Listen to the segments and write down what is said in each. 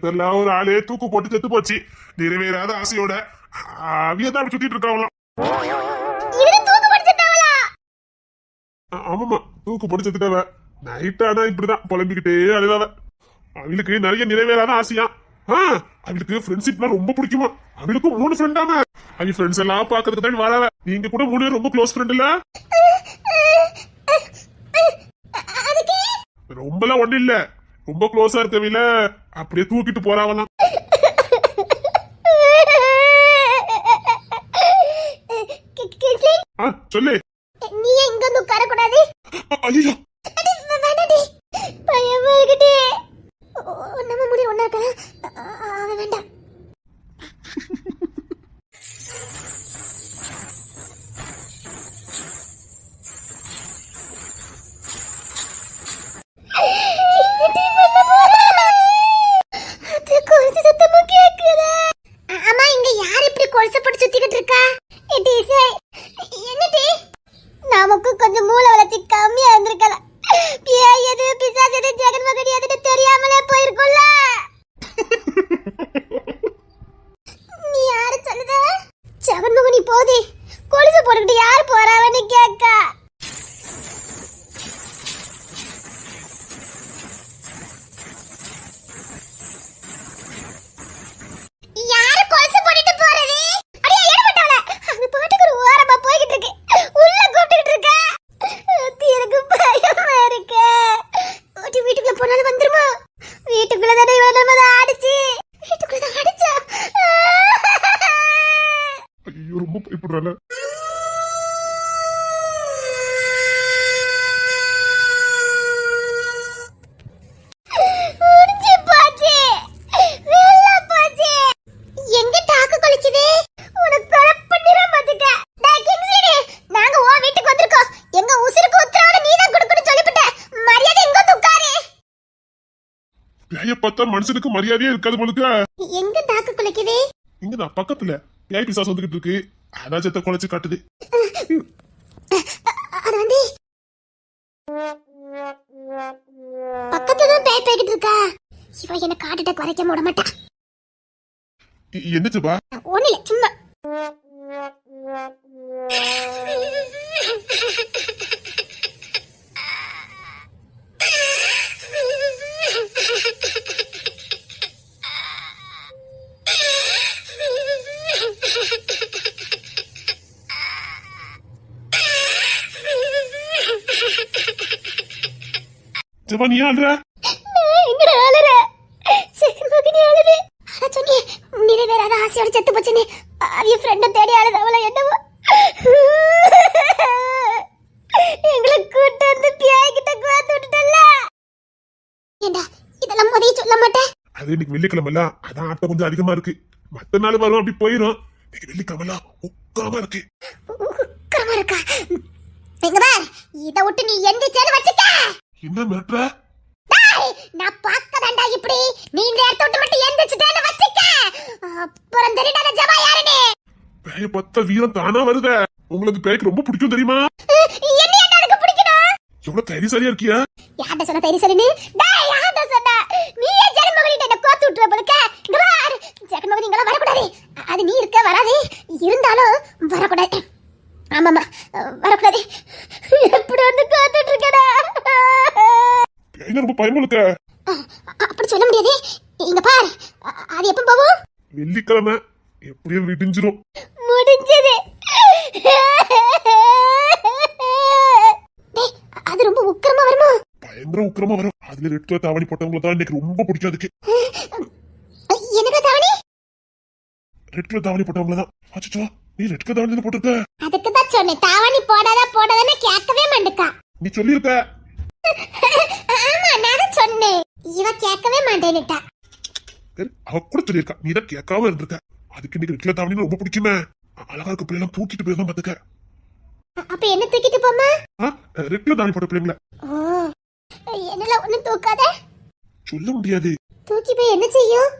தெரியல ஒரு ஆளே தூக்கு போட்டு செத்து போச்சு. நிறைவேறாத ஆசையோட அவியதான் சுத்திட்டு இருக்காங்களாம். ஆமாமா, தூக்கு போட்டு செத்துட்டவ. நைட் ஆனா இப்படிதான் புலம்பிக்கிட்டே அழுதாவ. அவளுக்கு நிறைய நிறைவேறாத ஆசையா. அவளுக்கு ஃப்ரெண்ட்ஷிப்னா ரொம்ப பிடிக்குமா. அவளுக்கும் 3 ஃப்ரெண்டாம. அவங்க ஃப்ரெண்ட்ஸ் எல்லாம் பாக்குறதுக்கு தான் வாழாவ. நீங்க கூட 3 பேரும் ரொம்ப க்ளோஸ் ஃப்ரெண்ட் இல்ல? ரொம்பலாம் ஒண்ணு இல்ல, ரொம்ப க்ளோஸா இருக்கவில அப்படியே தூக்கிட்டு போறாவலாம். சொல்லு. நீ எங்க வந்து உட்கார கூடாது? ஐயோ பயமா இருக்குடே. நம்ம முடி ஒண்ணா இருக்கலாம். அவன் வேண்டாம். அம்மா இங்க யார் இப்படி கொலுசை போட்டு சுத்திக்கிட்டு இருக்கா? என்னடி? நமக்கு கொஞ்சம் மூளை வளர்ச்சி கம்மியா இருந்திருக்கலாம். பேய் எது பிசாசு எது ஜெகன் மகடி எதுன்னு தெரியாமலே போயிருக்கும்ல. நீ யாரு சொல்லுத? ஜெகன் மகனி போதி கொலுசை போட்டுக்கிட்டு யார் போறாவன்னு கேட்கா. யாரு கொலுசு போட்டுட்டு போறது? அடியே ஏறப்பட்டவள. அந்த பாட்டுக்கு ஒரு ஓரமா போயிட்டு இருக்கு. உள்ள கூப்பிட்டுட்டு இருக்க. எனக்கு பயமா இருக்கு. ஓடி வீட்டுக்குள்ள போனாலும் வந்துருமா? வீட்டுக்குள்ள தானே இவள நம்ம அடிச்சு. வீட்டுக்குள்ள தான் அடிச்சா. ஐயோ ரொம்ப பயப்படுறாள. பார்த்தா மனுஷனுக்கு மரியாதையே இருக்காது போலுக்கு. எங்க டாக்கு குலைக்குது? இங்கதான் பக்கத்துல பேய் பிசாசு வந்துகிட்டு இருக்கு. அதான் செத்த குலைச்சு காட்டுது. அது வந்து பக்கத்துல தான் பேய் பேய்கிட்டு இருக்கா. இவ என்ன காட்டுட்ட குறைக்க விட மாட்டா. என்னச்சுப்பா? ஒண்ணு இல்ல, சும்மா. நீ ஆடுற? எங்கட ஆளுற? சரி மகனே ஆளுற. அத சொன்னே நிறைவேறாத ஆசையோட செத்து போச்சுனே. அவ ஃப்ரெண்ட தேடி ஆளுத அவள என்னவோ. எங்களை கூட்டி வந்து பேய் கிட்ட கோத்து விட்டுட்டல்ல. ஏண்டா இதெல்லாம் முதல்ல சொல்ல மாட்டே? அது இன்னைக்கு வெள்ளிக்கிழமைல அதான் ஆட்டம் கொஞ்சம் அதிகமா இருக்கு. மத்த நாள் வரும் அப்படி போயிரும். இன்னைக்கு வெள்ளிக்கிழமைல உட்காரமா இருக்கு. உட்காரமா இருக்கா? எங்க பார், இத விட்டு நீ எந்திரிச்சேன்னு வச்சுக்க. என்ன மேட்ற? நான் பாக்கதாண்டா இப்படி. நீ இந்த இடத்த விட்டு மட்டும் எந்திரிச்சிட்டேன்னு வச்சுக்க. அப்புறம் தெரியாத ஜபா யாருனே. பேய பத்த வீரம் தானா வருதே. உங்களுக்கு பேய்க்கு ரொம்ப பிடிக்கும் தெரியுமா? என்ன எனக்கு பிடிக்கணும்? எவ்வளவு தைரியசாலியா இருக்கியா? யார்ட்ட சொன்ன தைரியசாலின்னு? டேய் யார்ட்ட சொன்ன? நீயே ஜெகன்மோகனிட்ட என்ன கோத்து விட்டுற போலக்க. இங்க பார், ஜெகன்மோகனி இங்கலாம் வரக்கூடாது. அது நீ இருக்க வராது. இருந்தாலும் வரக்கூடாது. ஆமாமா வரக்கூடாது. எப்படி வந்து கோத்துட்டு இருக்கடா? பேய்னா ரொம்ப பயமுழுக்க. அப்படி சொல்ல முடியாது. இங்க பார், அது எப்ப போகும்? வெள்ளிக்கிழமை எப்படியும் விடிஞ்சிரும். முடிஞ்சது. அது ரொம்ப உக்கிரமா வருமா? பயங்கர உக்கிரமா வரும். அதுல ரெட் கலர் தாவணி போட்டவங்கள தான் எனக்கு ரொம்ப பிடிக்கும். அதுக்கு எனக்கு தாவணி? ரெட் கலர் தாவணி போட்டவங்கள தான். அச்சோ, நீ ரெட் கலர் தாவணி போட்டுருக்க. அதுக்கு தான் சொன்னேன் தாவணி போடாதன்னு கேட்கவே மாட்டேக்கா. நீ சொல்லிருக்க. ஆமா நான் சொன்னேன். இவ கேட்கவே மாட்டேன்னுட்டா. அவ கூட சொல்லிருக்கா. நீ தான் கேட்காம இருந்திருக்க. அதுக்கு இன்னைக்கு ரெட் கலர் தாவணி ரொம்ப பிடிக்குமே. அழகா இருக்க பிள்ளைலாம் தூக்கிட்டு போய் தான் பாத்துக்க. அப்ப என்ன தூக்கிட்டு போமா? ரெட் கலர் தாவணி போட்ட பிள்ளைங்கள. என்னல ஒண்ணு தூக்காத. சொல்ல முடியாது. தூக்கி போய் என்ன செய்யும்?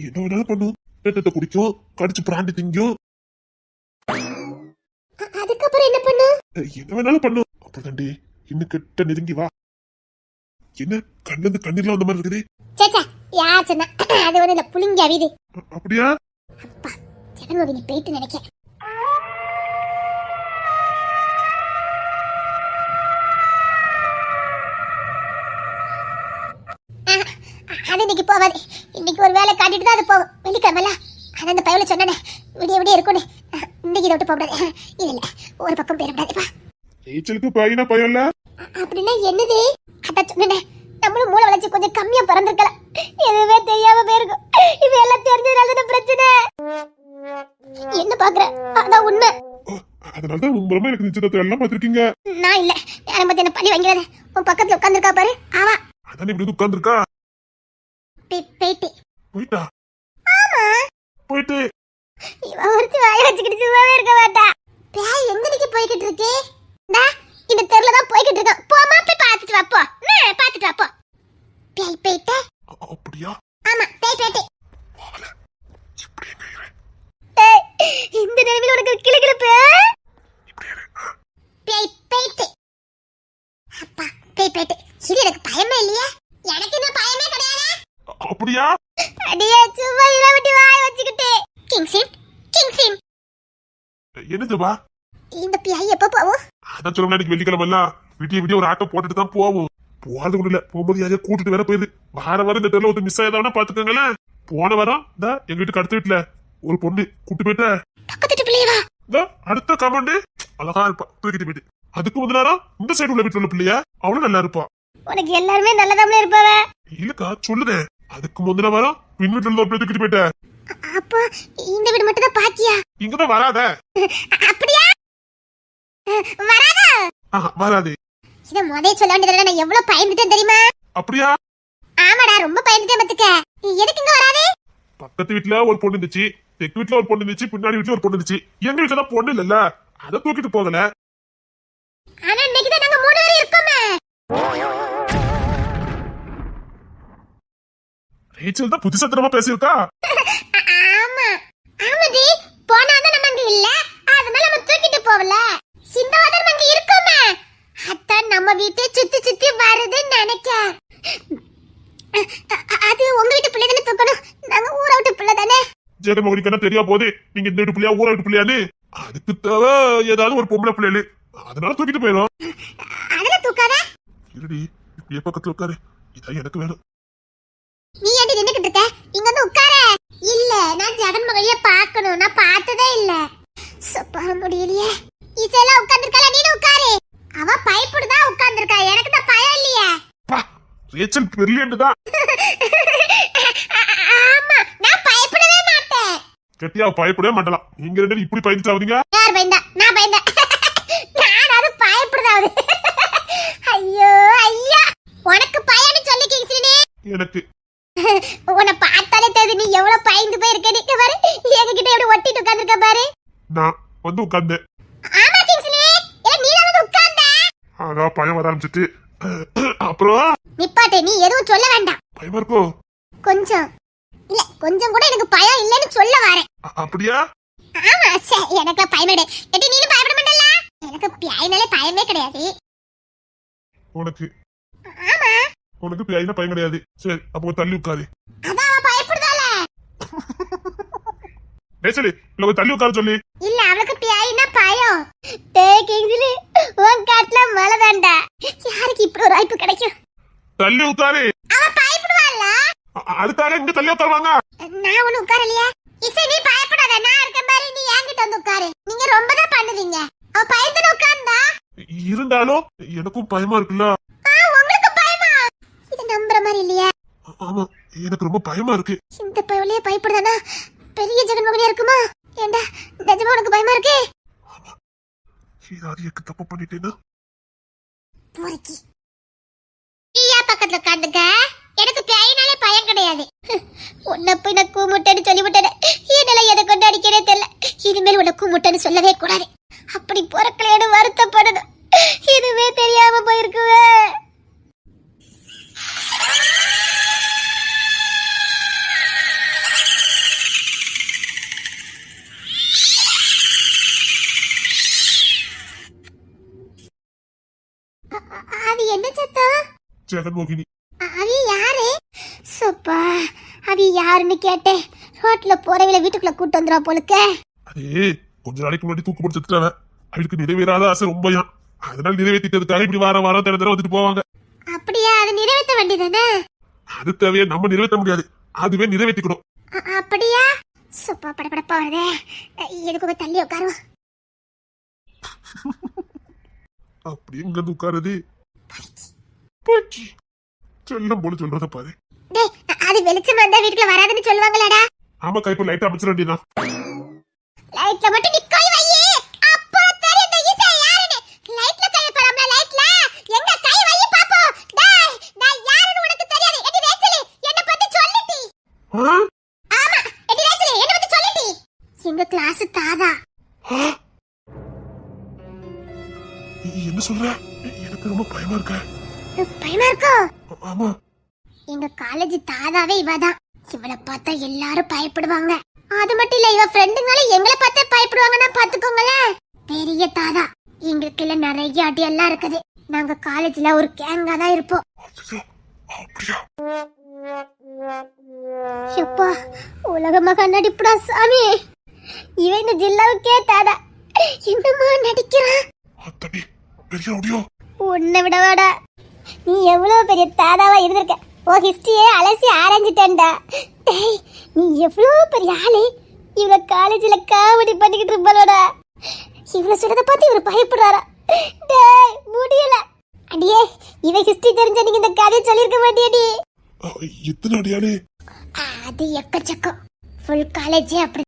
என்ன வேணாலும் பண்ணும். ரத்தத்தை குடிக்கும், கடிச்சு பிராண்டி திங்கும். அதுக்கப்புறம் என்ன பண்ணும்? என்ன வேணாலும் பண்ணும். அப்படிதாண்டி இன்னும் கிட்ட நெருங்கி வா. என்ன கண்ணுல இருந்து கண்ணீர்லாம் வந்த மாதிரி இருக்குது. சேச்சா யார் சொன்னா? அது ஒண்ணு இல்ல, புளிங்க அவிது. அப்படியா? அப்பா, ஜெகன்மோகினி போயிட்டு நினைக்கிறேன். அது இன்னைக்கு போவாது. இன்னைக்கு ஒரு வேலை காட்டிட்டு தான் அது போகும். வெள்ளிக்கிழமைல அது அந்த பயவுல சொன்னானே, விடிய விடிய இருக்கும்னு. இன்னைக்கு இதை விட்டு போகக்கூடாது. இல்ல இல்ல, ஒரு பக்கம் போயிடக்கூடாதுப்பா. ரேச்சலுக்கு பையனா பையன் இல்ல? அப்படின்னா என்னது? அதான் சொன்னேன், நம்மளும் மூளை வளர்ச்சி கொஞ்சம் கம்மியா பிறந்திருக்கலாம். எதுவுமே தெரியாம போயிருக்கும். இப்ப எல்லாம் தெரிஞ்சதுனால தானே பிரச்சனை. என்ன பாக்குற? அதான் உண்மை. அதனாலதான் ரொம்ப எனக்கு நிச்சயத்தை எல்லாம் பார்த்திருக்கீங்க. நான் இல்ல, யாரை பத்தி என்ன பண்ணி வைங்கிறத. உன் பக்கத்துல உட்காந்துருக்கா பாரு, அவ. அதான் இப்படி உட்கார்ந்துருக்கா. போயிட்டு. போயிட்டா? ஆமா, போயிட்டு. இவ ஒருத்தி வாய வச்சுக்கிட்டு சும்மாவே இருக்க மாட்டா. பேய் எங்க நிக்க போய்கிட்டு இருக்கு? இந்த தெருல தான் போய்கிட்டு இருக்கான். போமா, போய் பாத்துட்டு வா. போ, பாத்துட்டு வா. போ. பேய் போயிட்டு. அப்படியா? ஆமா, பேய் போயிட்டு. இப்படி எங்க இரு. இந்த நேரத்துல உனக்கு கிளுகிளுப்பு. பேய் போயிட்டு. அப்பா, பேய் போயிட்டு. இது எனக்கு பயமே இல்லையா? எனக்கு என்ன பயமே கிடையாது. அப்படியா? அடியே, சும்மா இதை விட்டு வாய வச்சுக்கிட்டு. கிங்ஸின். என்னதுப்பா? இந்த பேய் எப்ப போவோம்? அதான் சொல்ல இன்னைக்கு வெள்ளிக்கிழமை எல்லாம் விடிய ஒரு ஆட்டோ போட்டுட்டு தான் போவோம். போறது கூட இல்ல, போகும்போது யாரையா கூட்டிட்டு வேற போயிருது. வாரம் இந்த தெருல ஒரு மிஸ் ஆயதாவனா பாத்துக்கோங்களேன். போன வாரம் எங்க வீட்டுக்கு அடுத்த வீட்டுல ஒரு பொண்ணு கூட்டு போயிட்ட. பக்கத்து பிள்ளையவா? அடுத்த கமெண்ட் அழகா இருப்பா, தூக்கிட்டு போயிட்டு. அதுக்கு முதலாரம் இந்த சைடு உள்ள வீட்டுல உள்ள பிள்ளையா, அவளும் நல்லா இருப்பா. உனக்கு எல்லாருமே நல்லதாமலே இருப்பாவ. இல்லக்கா சொல்லுதே. அதுக்கு முந்தின வாரம் பின் வீட்டுல இருந்து ஒரு பிள்ளை தூக்கிட்டு போயிட்ட. அப்போ இந்த வீடு மட்டும் தான் பாக்கியா? இங்கதான் வராத. அப்படியா? வராதா? வராது. இத முதல்ல சொல்ல வேண்டியதுல நான் எவ்வளவு பயந்துட்டேன் தெரியுமா? அப்படியா? ஆமாடா, ரொம்ப பயந்துட்டேன் பத்துக்க. எதுக்கு இங்க வராதே? பக்கத்து வீட்டுல ஒரு பொண்ணு இருந்துச்சு, தெற்கு வீட்டுல ஒரு பொண்ணு இருந்துச்சு, பின்னாடி வீட்டுல ஒரு பொண்ணு இருந்துச்சு. எங்க வீட்டுல தான் பொண்ணு இல்லல்ல, அதை தூக்கிட்டு போகல. ஆனா இன்னைக்கு தான் நாங்க 3 பேரும் இருக்கோமே. ரேச்சல் தான் புத்திசத்தனமா பேசியிருக்கா. ஆமா ஆமாடி, போனாதான் நம்ம அங்க இல்ல, அதனால நம்ம தூக்கிட்டு போகல. இந்த வாரம் நம்ம அங்க இருக்கோமே, அதான் நம்ம வீட்டை சுத்தி சுத்தி வருதுன்னு நினைக்க. அது உங்க வீட்டு பிள்ளை தானே தூக்கணும், நாங்க ஊரை விட்டு பிள்ளை தானே. ஜெகன்மோகனுக்கு என்ன தெரியா போகுது நீங்க இந்த வீட்டு பிள்ளையா ஊரை வீட்டு பிள்ளையான்னு? அதுக்கு தேவை ஏதாவது ஒரு பொம்பளை பிள்ளைகளு, அதனால தூக்கிட்டு போயிடும். அதெல்லாம் தூக்காத. இருடி, இப்படியே பக்கத்துல உட்காரு, இதான் எனக்கு வேணும். நீ ஏன்டி நின்னுக்கிட்டு இருக்க? இங்க வந்து உட்காரு. இல்ல, நான் ஜெகன்மோகனிய பார்க்கணும், நான் பார்த்ததே இல்ல. சப்பா முடியலையே. இசையெல்லாம் உட்கார்ந்திருக்கல, நீ உட்காரு. அவ பயப்படுதா உட்கார்ந்திருக்கா, எனக்கு தான் பயம் இல்லையே. ரேச்சல் பிரில்லியன்ட் தான். ஆமா, நான் பயப்படவே மாட்டேன். கட்டியா பயப்படவே மாட்டலாம். நீங்க ரெண்டு இப்படி பயந்துட்டு ஆவீங்க. யார் பயந்தா? நான் பயந்தேன். நான் அது பயப்படுதாவது. ஐயோ ஐயா, உனக்கு பயன்னு சொல்லி கிங்ஸ்லினே. எனக்கு உன்னை பார்த்தாலே தெரியுது நீ எவ்வளவு பயந்து போயிருக்க. நீ பாரு, எங்க கிட்ட எப்படி ஒட்டிட்டு உட்கார்ந்திருக்க பாரு. நான் வந்து உட்கார்ந்தேன். ஆமா கிங்ஸ்லினே, ஏ நீ வந்து உட்கார்ந்த. ஆகா, பயம் வர ஆரம்பிச்சிட்டு. அப்புறம் நிப்பாட்டு, நீ எதுவும் சொல்ல வேண்டாம். பயமா இருக்கோ? கொஞ்சம் இல்ல, கொஞ்சம் கூட எனக்கு பயம் இல்லன்னு சொல்ல வரேன். அப்படியா? ஆமா, சரி, எனக்கு பயமேடு. எட்டி நீ பயப்பட மாட்டல? எனக்கு பேய்னாலே பயமே கிடையாது. உனக்கு? ஆமா. உனக்கு பேய்னா பயம் கிடையாது. சரி, அப்போ தள்ளி உட்காரு. அதான் அவ பயப்படுதால. ரேச்சல், இல்ல தள்ளி உட்கார சொல்லி. இல்ல, அவளுக்கு பேய்னா பயம். டேய் கிங்ஸ்லி, உன் காட்ல மழை தான்டா. யாருக்கு இப்படி ஒரு வாய்ப்பு கிடைக்கும்? தள்ளி உட்காரு. அவ பயப்படுவாள. அதுக்காக இங்க தள்ளி உட்காருவாங்க. நான் ஒண்ணு உட்காரலையா? இசை, நீ பயப்படாத, நான் இருக்கேன் பாரு. நீ என்கிட்ட வந்து உட்காரு. நீங்க ரொம்ப தான் பண்ணுவீங்க. அவ பயந்துன உட்கார்ந்தா. இருந்தாலும் எனக்கும் பயமா இருக்குல்ல. உங்களுக்கு பயமா? இது நம்புற மாதிரி இல்லையா? ஆமா, எனக்கு ரொம்ப பயமா இருக்கு. இந்த பயவலையே பயப்படுதானா? பெரிய ஜெகன்மோகனியா இருக்குமா? ஏண்டா, நிஜமா உனக்கு பயமா இருக்கு? ஏதாவது எனக்கு தப்பு பண்ணிட்டேன்னா? போறக்கி நீயா பக்கத்துல உட்காந்துக்க. எனக்கு பேயினாலே பயம் கிடையாது. உன்னை போய் நான் கூமுட்டேன்னு சொல்லி விட்டேன். என்னால எதை கொண்டு அடிக்கிறே தெரியல. இனிமேல் உன்னை கூமுட்டேன்னு சொல்லவே கூடாது. அப்படி பொறக்கலையோட வருத்தப்படணும். இதுவே தெரியாம போயிருக்குவே. அது என்ன சத்தம்? ஜெகன்மோகினி. அது யாரு? சப்பா, எப்பா அது யாருன்னு கேட்டேன். ரோட்ல போறவங்கள வீட்டுக்குள்ள கூட்டு வந்துடுவா போலுக்க. அதே கொஞ்ச நாளைக்கு முன்னாடி தூக்கு போட்டு செத்துட்டாங்க. அவளுக்கு நிறைவேறாத ஆசை ரொம்பயாம். அதனால நிறைவேற்றிட்டதுக்காக இப்படி வாரம் வாரம் தினம் வந்துட்டு போவாங்க. அப்படியா? அது நிறைவேற்ற வேண்டியதானே? அது தேவையை நம்ம நிறைவேற்ற முடியாது, அதுவே நிறைவேற்றிக்கணும். அப்படியா? சூப்பா படப்படப்பா வருதே. எதுக்கு போய் தள்ளி உட்காருவோம். அப்படி எங்க வந்து உட்காருது? போச்சு. செல்லம் போல சொல்றத பாரு. டேய், அது வெளிச்சம் வந்தா வீட்டுக்குள்ள வராதுன்னு சொல்லுவாங்களாடா. ஆமா கைப்பு லைட் அமைச்சிட வேண்டியதான். லைட்ல மட்டும் நீ கை வையே. அப்போ தெரியும் இந்த ஈசா யாருன்னு. லைட்ல கை பரமல லைட்ல எங்க கை வையே பாப்போம். டேய், நான் யாருன்னு உனக்கு தெரியாது. எடி ரேச்சலி என்ன பத்தி சொல்லிட்டி. ஆமா, எடி ரேச்சலி என்ன பத்தி சொல்லிட்டி. எங்க கிளாஸ் தாதா. என்ன சொல்ற? எனக்கு ரொம்ப பயமா இருக்கா. பயமா இருக்கோ? ஆமா. எங்க காலேஜ் தாதாவே இவதான். இவளை பார்த்தா எல்லாரும் பயப்படுவாங்க. அது மட்டும் இல்ல, இவ ஃப்ரெண்டுங்களே எங்களை பார்த்தா பயப்படுவாங்கன்னா பாத்துக்கோங்களேன். பெரிய தாதா. எங்களுக்கு எல்லாம் நிறைய அடி எல்லாம் இருக்குது. நாங்க காலேஜ்ல ஒரு கேங்கா தான் இருப்போம். எப்பா, உலக மகன் நடிப்புடா சாமி. இவன் இந்த ஜில்லாவுக்கே தாதா. என்னமா நடிக்கிறான். உன்னை விடவாடா. நீ எவ்வளவு பெரிய தாதாவா இருந்திருக்க. ஓ ஹிஸ்டரியே அலசி ஆரஞ்சிட்டேன்டா. டேய், நீ எவ்வளவு பெரிய ஆளு. இவள காலேஜ்ல காமெடி பண்ணிக்கிட்டு இருப்பாளோடா. இவள சொல்றத பார்த்து இவரு பயப்படுறாரா? டேய், முடியல. அடியே, இவ ஹிஸ்டரி தெரிஞ்ச நீங்க இந்த கதையை சொல்லிருக்க மாட்டியடி. எத்தனை அடியாளே? அது எக்கச்சக்கம். ஃபுல் காலேஜே அப்படி